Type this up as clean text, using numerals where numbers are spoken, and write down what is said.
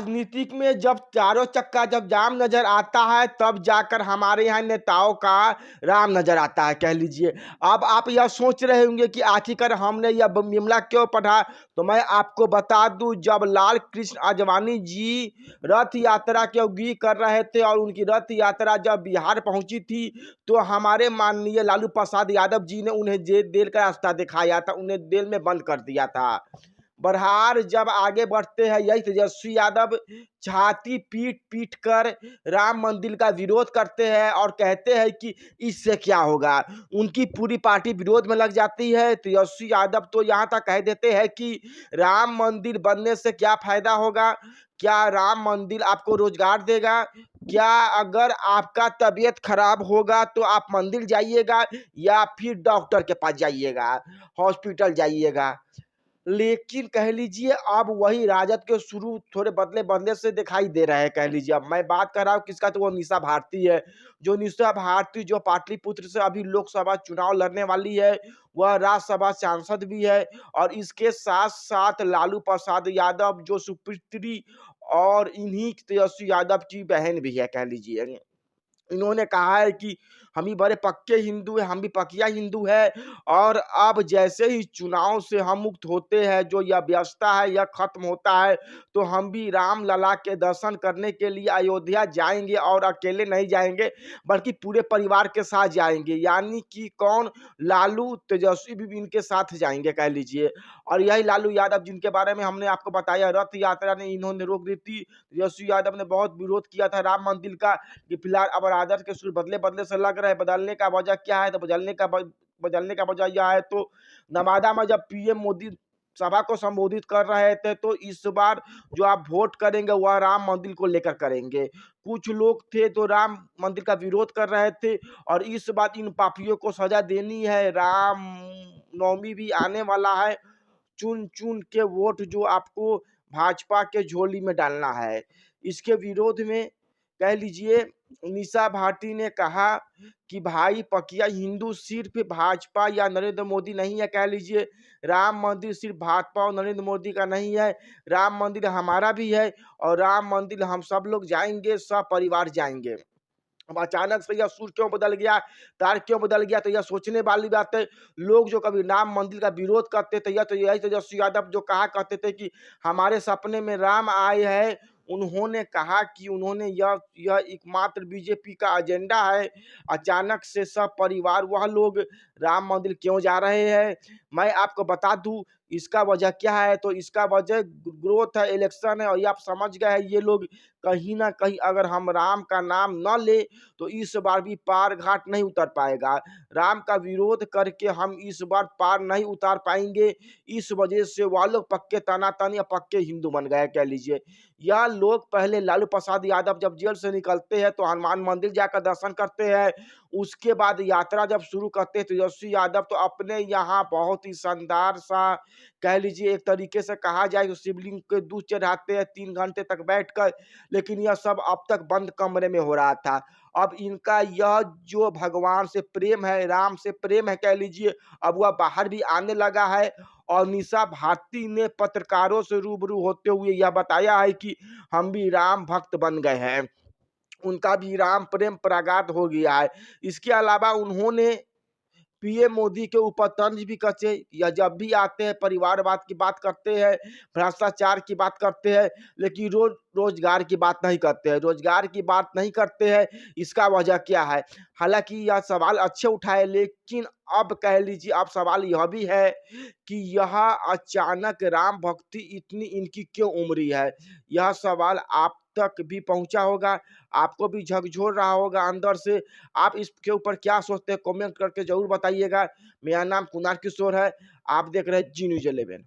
राजनीतिक में जब चारों चक्का जब जाम नजर आता है तब जाकर हमारे यहाँ नेताओं का राम नजर आता है कह लीजिए। अब आप यह सोच रहे होंगे कि आखिरकार हमने यह बिमला क्यों पढ़ा, तो मैं आपको बता दूं, जब लाल कृष्ण आडवाणी जी रथ यात्रा की अगुवाई कर रहे थे और उनकी रथ यात्रा जब बिहार पहुंची थी तो हमारे माननीय लालू प्रसाद यादव जी ने उन्हें जेल का रास्ता दिखाया था, उन्हें जेल में बंद कर दिया था। बरहार जब आगे बढ़ते हैं यही तेजस्वी यादव छाती पीट पीट कर राम मंदिर का विरोध करते हैं और कहते हैं कि इससे क्या होगा। उनकी पूरी पार्टी विरोध में लग जाती है। तेजस्वी यादव तो यहाँ तक कह देते हैं कि राम मंदिर बनने से क्या फायदा होगा, क्या राम मंदिर आपको रोजगार देगा, क्या अगर आपका तबीयत खराब होगा तो आप मंदिर जाइएगा या फिर डॉक्टर के पास जाइएगा, हॉस्पिटल जाइएगा। लेकिन कह लीजिए अब वही राजद के शुरू थोड़े बदले बदले से दिखाई दे रहे हैं कह लीजिए। अब मैं बात कर रहा हूँ किसका, तो वो निशा भारती है। जो निशा भारती जो पाटलिपुत्र से अभी लोकसभा चुनाव लड़ने वाली है, वह राज्यसभा सांसद भी है और इसके साथ साथ लालू प्रसाद यादव जो सुपुत्री और इन्हीं तेजस्वी यादव की बहन भी है कह लीजिए। इन्होंने कहा है कि हम भी बड़े पक्के हिंदू हैं, हम भी पकिया हिंदू है और अब जैसे ही चुनाव से हम मुक्त होते हैं, जो यह व्यवस्था है यह खत्म होता है, तो हम भी राम लला के दर्शन करने के लिए अयोध्या जाएंगे और अकेले नहीं जाएंगे बल्कि पूरे परिवार के साथ जाएंगे। यानी कि कौन, लालू तेजस्वी भी इनके साथ जाएंगे कह लीजिए। और यही लालू यादव जिनके बारे में हमने आपको बताया, रथ यात्रा ने इन्होंने रोक दी थी। तेजस्वी यादव ने बहुत विरोध किया था राम मंदिर का कि फिलहाल अब आदर्श के सुर बदले बदले से लग रहा है। बदलने का वजह क्या है, तो बदलने का वजह यह है, तो नवादा में जब पीएम मोदी सभा को संबोधित कर रहे थे तो इस बार जो आप वोट करेंगे वह राम मंदिर को लेकर करेंगे। कुछ लोग थे तो राम मंदिर का विरोध कर रहे थे और इस बार इन पापियों को सजा देनी है। राम नवमी भी आने वाला है, चुन चुन के वोट जो आपको भाजपा के झोली में डालना है। इसके विरोध में कह लीजिए निशा भारती ने कहा कि भाई पकिया हिंदू सिर्फ भाजपा या नरेंद्र मोदी नहीं है कह लीजिए। राम मंदिर सिर्फ भाजपा और नरेंद्र मोदी का नहीं है, राम मंदिर हमारा भी है और राम मंदिर हम सब लोग जाएंगे, सब परिवार जाएंगे। अब अचानक से यह सुर क्यों बदल गया, तार क्यों बदल गया, तो यह सोचने वाली बात है। लोग जो कभी राम मंदिर का विरोध करते थे, या तो यही तेजस्वी यादव जो कहा करते थे कि हमारे सपने में राम आए हैं, उन्होंने कहा कि उन्होंने यह एकमात्र बीजेपी का एजेंडा है। अचानक से सब परिवार वह लोग राम मंदिर क्यों जा रहे हैं, मैं आपको बता दूं इसका वजह क्या है। तो इसका वजह ग्रोथ है, इलेक्शन है और ये आप समझ गए हैं। ये लोग कहीं ना कहीं अगर हम राम का नाम न ले तो इस बार भी पार घाट नहीं उतर पाएगा। राम का विरोध करके हम इस बार पार नहीं उतार पाएंगे। इस वजह से वह लोग पक्के तनातन या पक्के हिंदू बन गए कह लीजिए। यह लोग पहले लालू प्रसाद यादव जब जेल से निकलते हैं तो हनुमान मंदिर जाकर दर्शन करते हैं, उसके बाद यात्रा जब शुरू करते हैं तेजस्वी यादव तो अपने यहाँ बहुत ही शानदार सा कह लीजिए, एक तरीके से कहा जाए तो शिवलिंग के दूध चढ़ाते हैं 3 घंटे तक बैठकर। लेकिन यह सब अब तक बंद कमरे में हो रहा था। अब इनका यह जो भगवान से प्रेम है, राम से प्रेम है कह लीजिए, अब वह बाहर भी आने लगा है। और निशा भारती ने पत्रकारों से रूबरू होते हुए यह बताया है कि हम भी राम भक्त बन गए हैं, उनका भी राम प्रेम प्रगाढ़ हो गया है। इसके अलावा उन्होंने पीएम मोदी के ऊपर तंज भी कसे, या जब भी आते हैं परिवारवाद की बात करते हैं, भ्रष्टाचार की बात करते हैं, लेकिन रोजगार की बात नहीं करते हैं, रोजगार की बात नहीं करते हैं। इसका वजह क्या है, हालांकि यह सवाल अच्छे उठाए, लेकिन अब कह लीजिए अब सवाल यह भी है कि यह अचानक राम भक्ति इतनी इनकी क्यों उमड़ी है। यह सवाल आप तक भी पहुंचा होगा, आपको भी झकझोर रहा होगा अंदर से। आप इसके ऊपर क्या सोचते हैं कमेंट करके जरूर बताइएगा। मेरा नाम कुणाल किशोर है, आप देख रहे हैं जी न्यूज़ 11।